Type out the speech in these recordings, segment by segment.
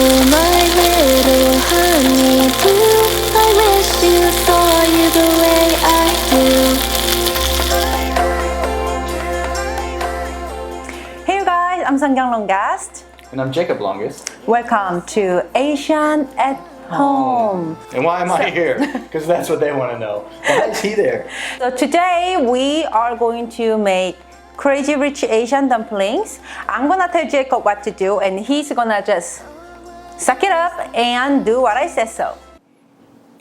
my little honey boo. I wish you saw you the way I do. Hey you guys, I'm Seonkyoung Longest. And I'm Jacob Longest. Welcome to Asian at Home. And why am I here? Because that's what they want to know. Why is he there? So today we are going to make crazy rich Asian dumplings. I'm gonna tell Jacob what to do and he's gonna just suck it up and do what I said so.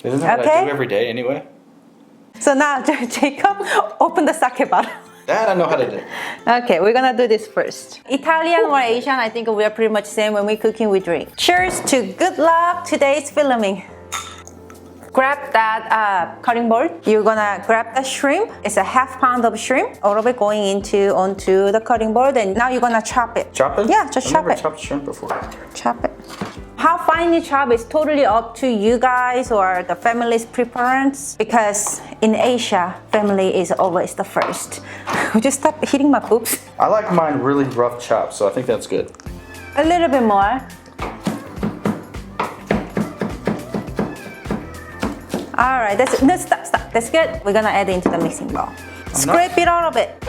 Isn't that what I do every day anyway? So now Jacob, open the sake bottle. That I know how to do. Okay, we're gonna do this first. Italian or Asian, I think we are pretty much same. When we're cooking, we drink. Cheers to good luck today's filming. Grab that cutting board. You're gonna grab the shrimp. It's a half pound of shrimp. All of it going onto the cutting board, and now you're gonna chop it. Chop it? Yeah, just chop it. I've never chopped shrimp before. Chop it. How fine you chop is totally up to you guys or the family's preference, because in Asia, family is always the first. Would you stop hitting my boobs? I like mine really rough chopped, so I think that's good. A little bit more. All right, stop. That's good. We're gonna add it into the mixing bowl. Scrape it all of it.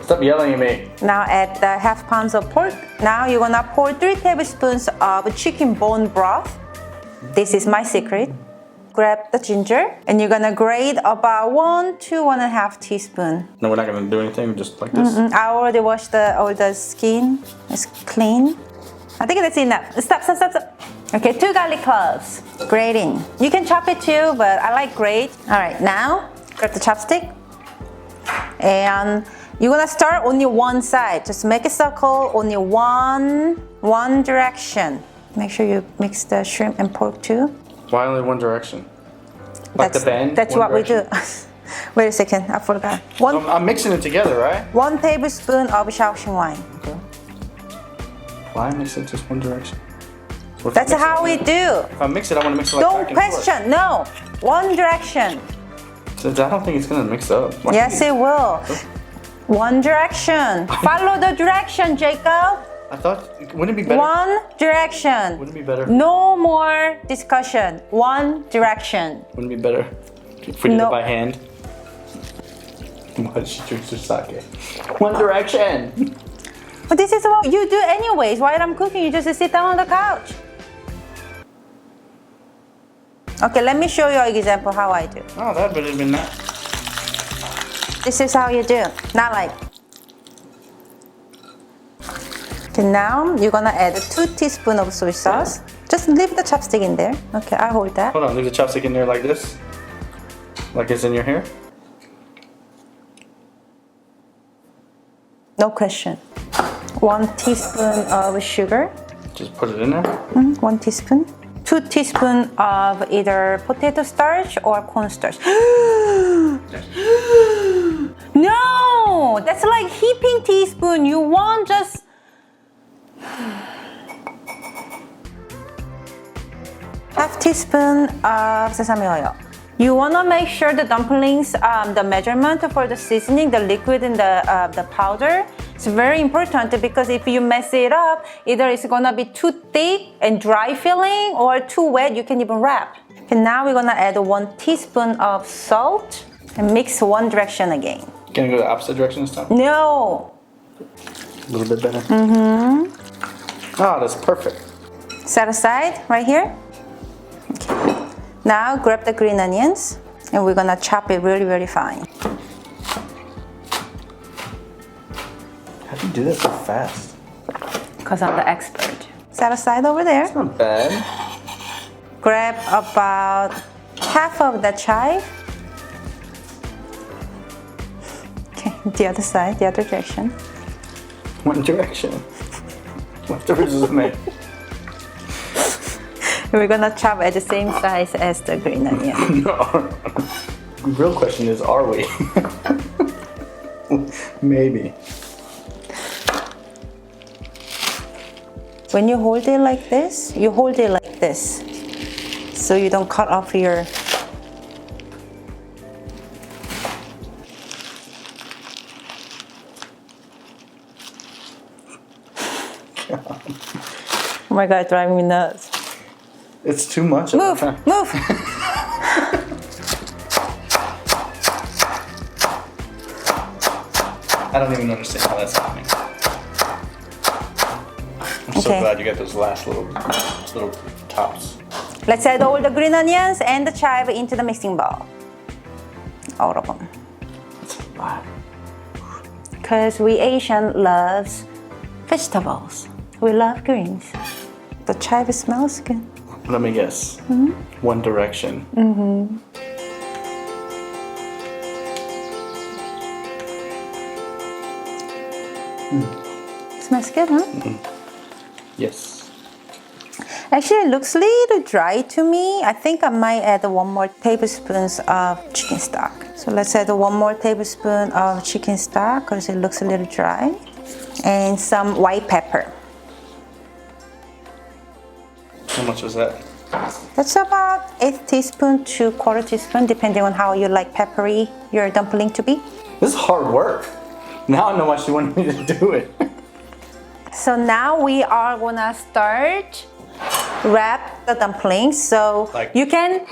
Stop yelling at me. Now add the half pounds of pork. Now you're gonna pour 3 tablespoons of chicken bone broth. This is my secret. Grab the ginger and you're gonna grate about 1 to 1.5 teaspoons. No, we're not gonna do anything, just like this. I already washed all the skin. It's clean. I think that's enough. Stop. Okay, 2 garlic cloves. Grating. You can chop it too, but I like grate. All right, now grab the chopstick. And you're gonna start only one side. Just make a circle, only one direction. Make sure you mix the shrimp and pork too. Why only one direction? Like the bend? That's what we do. Wait a second, I forgot. I'm mixing it together, right? 1 tablespoon of Shaoxing wine. Okay. Why mix it just one direction? That's how we do. If I mix it, I want to mix it like Don't back and question, no. One direction. Since I don't think it's gonna mix up. Yes, it will. One direction. Follow the direction, Jacob. I thought, wouldn't it be better? One direction. Wouldn't it be better? No more discussion. One direction. Wouldn't it be better if we did it by hand? Why did she drink her sake? One direction. But this is what you do anyways. While I'm cooking, you just sit down on the couch. Okay, let me show you an example how I do. Oh, that would have been nice. This is how you do. Not like. Okay, now you're gonna add 2 teaspoons of soy sauce. Just leave the chopstick in there. Okay, I hold that. Hold on, leave the chopstick in there like this. Like it's in your hair. No question. 1 teaspoon of sugar. Just put it in there. 1 teaspoon. 2 teaspoons of either potato starch or cornstarch. No! That's like heaping teaspoon. You want just... half teaspoon of sesame oil. You want to make sure the dumplings, the measurement for the seasoning, the liquid and the powder, it's very important, because if you mess it up, either it's gonna be too thick and dry feeling or too wet, you can even wrap. And now we're gonna add 1 teaspoon of salt and mix one direction again. Can you go the opposite direction this time? No. A little bit better. Oh, that's perfect. Set aside right here. Okay. Now grab the green onions and we're gonna chop it really, really fine. How do you do that so fast? Because I'm the expert. Set aside over there. It's not bad. Grab about half of the chive. Okay, the other side, the other direction. One direction. What difference does it make? We're gonna chop at the same size as the green onion. No. The real question is, are we? Maybe. When you hold it like this, you hold it like this, so you don't cut off your... Oh my God, driving me nuts. It's too much. Move, move. I don't even understand how that's happening. I'm so Okay. glad you got those last little tops. Let's add all the green onions and the chive into the mixing bowl. All of them. That's a lot. Because we Asian loves vegetables. We love greens. The chive smells good. Let me guess. One Direction. Smells good, huh? Yes. Actually, it looks a little dry to me. I think I might add 1 more tablespoon of chicken stock. So let's add 1 more tablespoon of chicken stock because it looks a little dry. And some white pepper. How much was that? That's about 1/8 teaspoon to 1/4 teaspoon, depending on how you like peppery your dumpling to be. This is hard work. Now I know why she wanted me to do it. So now we are gonna start wrap the dumplings. So Like- you can.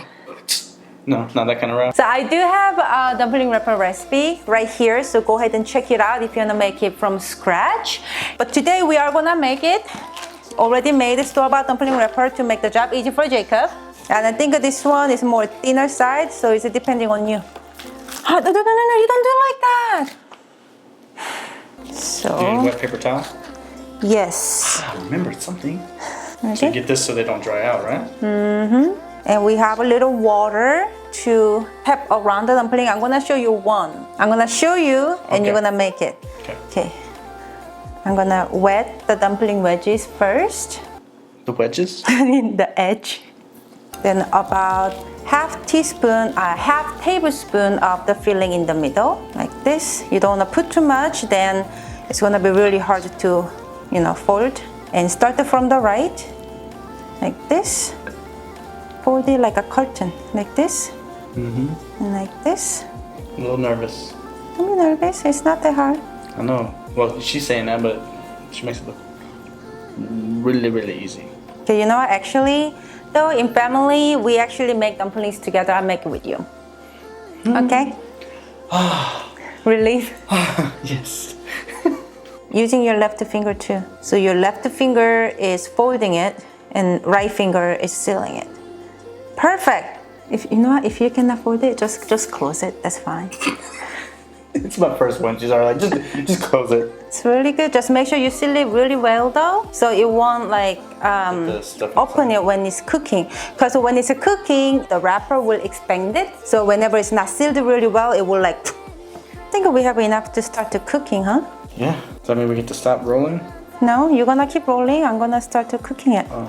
No, not that kind of wrap. So I do have a dumpling wrapper recipe right here. So go ahead and check it out if you wanna make it from scratch. But today we are gonna make it already made store-bought dumpling wrapper to make the job easy for Jacob. And I think this one is more thinner side, so it's depending on you. Oh, no, you don't do it like that. So Do you need wet paper towel? yes. I remembered something. So Okay. you get this so they don't dry out, right? And we have a little water to tap around the dumpling. I'm gonna show you one. I'm gonna show you and you're Okay. gonna make it. Okay. Okay. I'm gonna wet the dumpling wedges first. The wedges? In the edge. Then about half tablespoon of the filling in the middle, like this. You don't wanna put too much, then it's gonna be really hard to, fold. And start from the right, like this. Fold it like a curtain, like this. And like this. I'm a little nervous. Don't be nervous, it's not that hard. I know. Well, she's saying that, but she makes it look really, really easy. Okay, you know what? Actually, though, in family, we actually make dumplings together. I make it with you. Okay? Relief. Yes. Using your left finger too. So your left finger is folding it, and right finger is sealing it. Perfect. If you cannot fold it, just close it. That's fine. It's my first one. She's already like, just close it. It's really good. Just make sure you seal it really well though, so it won't The stuff open it when it's cooking. Because when it's cooking, the wrapper will expand it. So whenever it's not sealed really well, it will I think we have enough to start the cooking, huh? Yeah. Does that mean we get to stop rolling? No, you're gonna keep rolling. I'm gonna start to cooking it. Oh.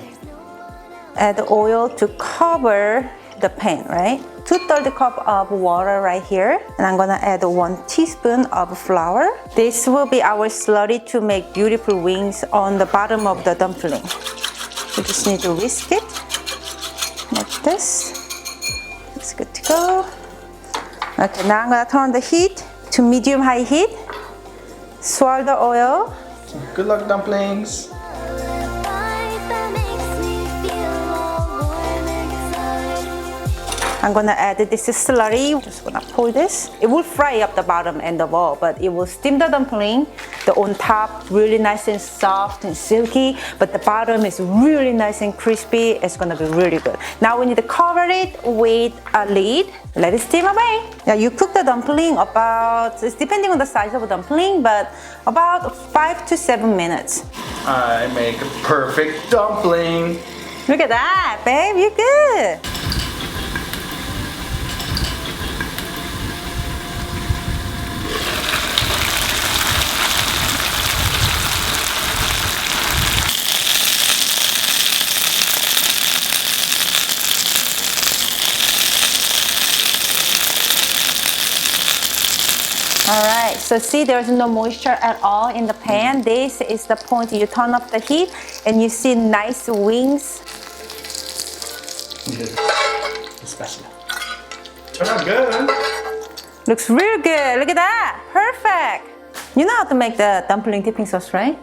Add oil to cover the pan, right? 2/3 cup of water right here. And I'm gonna add 1 teaspoon of flour. This will be our slurry to make beautiful wings on the bottom of the dumpling. We just need to whisk it like this. It's good to go. Okay, now I'm gonna turn the heat to medium-high heat. Swirl the oil. Good luck, dumplings. I'm gonna add this slurry. Just gonna pour this. It will fry up the bottom and the ball, but it will steam the dumpling. The on top really nice and soft and silky, but the bottom is really nice and crispy. It's gonna be really good. Now we need to cover it with a lid. Let it steam away. Yeah, you cook the dumpling about, it's depending on the size of the dumpling, but about 5 to 7 minutes. I make a perfect dumpling. Look at that, babe, you're good. All right, so see there's no moisture at all in the pan. This is the point you turn up the heat and you see nice wings. Especially. Turned out good. Looks real good, look at that, perfect. You know how to make the dumpling dipping sauce, right?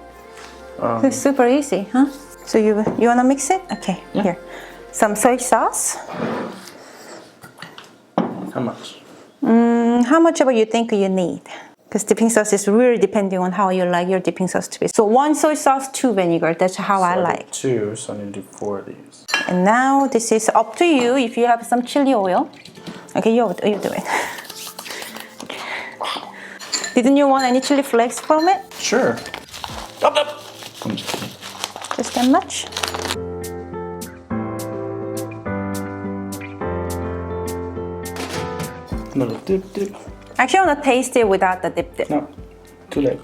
It's super easy, huh? So you wanna mix it? Okay, here. some soy sauce. How much? How much ever you think you need. Because dipping sauce is really depending on how you like your dipping sauce to be. So 1 soy sauce, 2 vinegar. That's how I like. 2, so I need to do 4 of these. And now this is up to you if you have some chili oil. Okay, you do it. Didn't you want any chili flakes from it? Sure. Up, up. I'm just kidding. Just that much? Little dip, dip. Actually, I want to taste it without the dip. No, too late.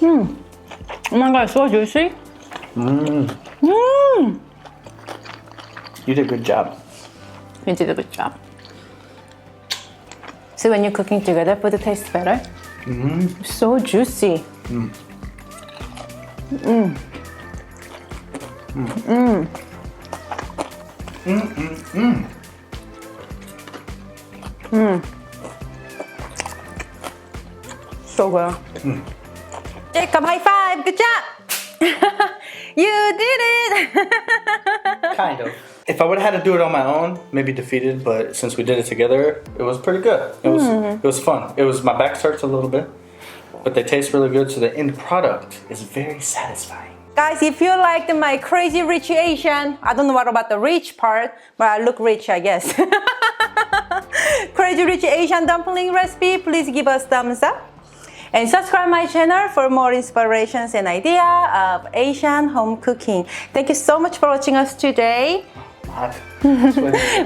Oh my god, it's so juicy. You did a good job. You did a good job. So when you're cooking together, food tastes better. So juicy. So good. Jacob, high five! Good job! You did it! Kind of. If I would have had to do it on my own, maybe defeated, but since we did it together, it was pretty good. It was fun. My back hurts a little bit, but they taste really good, so the end product is very satisfying. Guys, if you liked my crazy rich Asian, I don't know what about the rich part, but I look rich, I guess. Crazy rich Asian dumpling recipe, please give us thumbs up. And subscribe my channel for more inspirations and idea of Asian home cooking. Thank you so much for watching us today.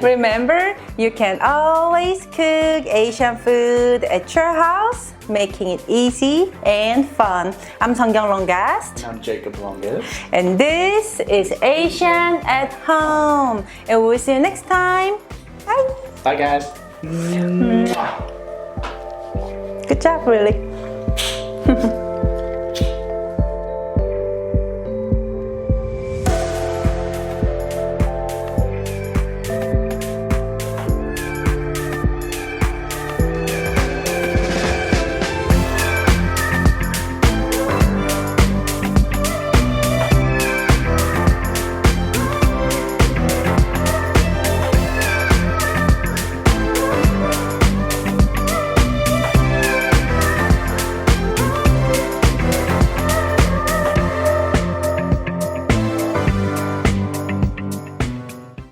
Remember, you can always cook Asian food at your house, making it easy and fun. I'm Seonkyoung Longest. I'm Jacob Longest. And this is Asian at Home. And we'll see you next time. Bye. Bye, guys. Good job, really.